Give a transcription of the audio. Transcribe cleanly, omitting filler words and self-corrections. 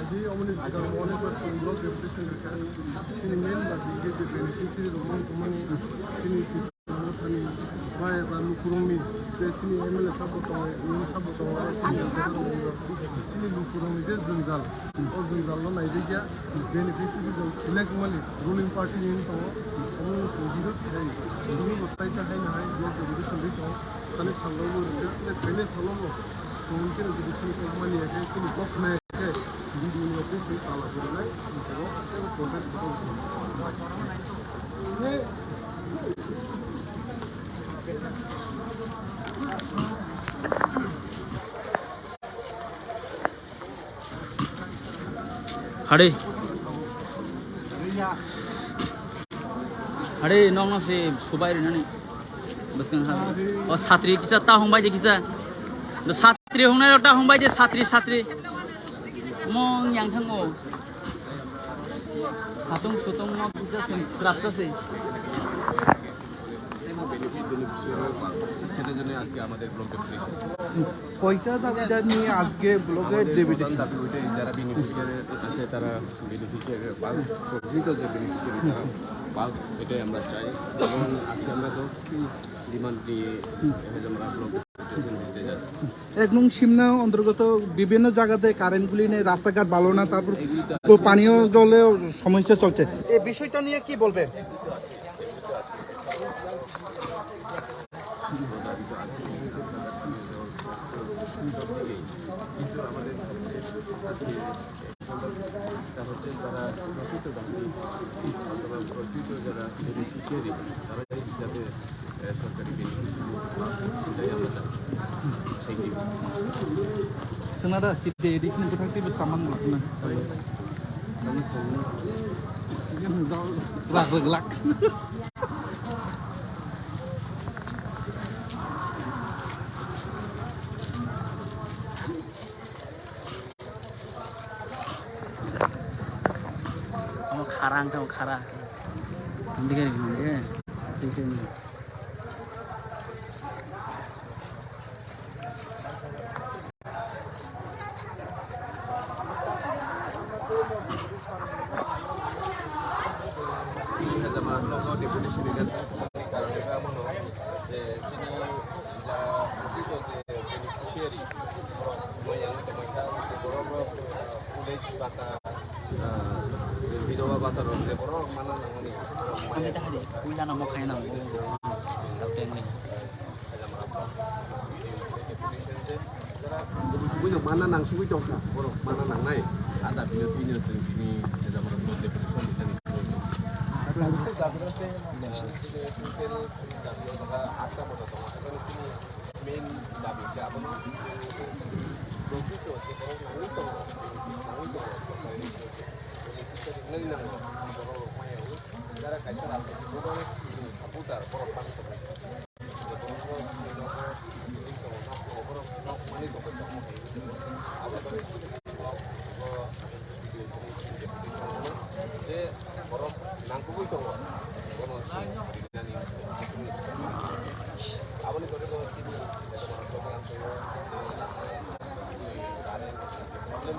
Jadi omong ini juga mau nih buat blog reputation mereka. Sini main lagi gitu beneficiary rumah kemana sini sini bayar baru kurang nih. Sini ML sabut tahu, ini sabut tahu sini lu kurang nih jengal. Oh jengal lo naik dia beneficiary itu select mana ruling party ini tahu. Omong sendiri kayak ini betul saja hai nah blog reputation itu karena selalu itu bener selalu mungkin jadi sini kemana ya sini blog nih. Di dunia itu sih salah juga, itu proses betul. Hari, hari nong nong si subai ini nih, baskan hari. Oh satri kisah tahu hong bayi kisah, satri hong nai rota hong bayi satri. Mong yang thango hatung sutung mo kisa sen prapta se সেটার জন্য আজকে আমাদের ব্লগের কয়টা দাবিটা নিয়ে আজকে ব্লগে ডেবিটেশন দাবি ওইটাই যারা বেনিফিশিয়ারি আছে তারা বেনিফিশিয়ারি পাক প্রকৃত যে বেনিফিশিয়ারি তারা পাক এটাই আমরা চাই এবং আজকে আমরা 10টি ডিমান্ড দিয়ে আমরা ব্লগ দিতে যাচ্ছি। এক নং সিমনা অন্তর্গত বিভিন্ন জায়গাতে কারেন্টগুলি নেই, রাস্তাঘাট ভালো না, তারপর পানীয় জলেও সমস্যা চলছে। এই বিষয়টা নিয়ে কি বলবেন? কিন্তু আমাদের আজকে হচ্ছে যারা প্রকৃত দাবি অথবা প্রকৃত যারা বেনিফিশিয়ারি তারা যাতে সরকারি বেনিফিশিয়ারি আমরা চাচ্ছি। Thank you. Senada kita di sini berarti bersama melakukan. Kami selalu Rak-rak. kamu karang kamu kara, nanti kan gini ya, itu nih. Deputation কারণ এটা এমন যে যিনি যা প্রকৃত যে বেনিফিশিয়ারি বড় পুলিশ বাতা বিধবা বাতার যে বড় মানা নামনি Kami dah ada, punya nama kaya nama itu, tahu yang ini. Punya mana nang suwi jongka, boro mana nang naik, ada bina sendiri zaman deputation itu. Main দাবিটা আপনার প্রকৃত যে যারা কাইসার আছে সাপোর্টার বড় পানি যে বড় নাংকুবই তো আপনি করে চিনি প্রোগ্রাম প্রবলেম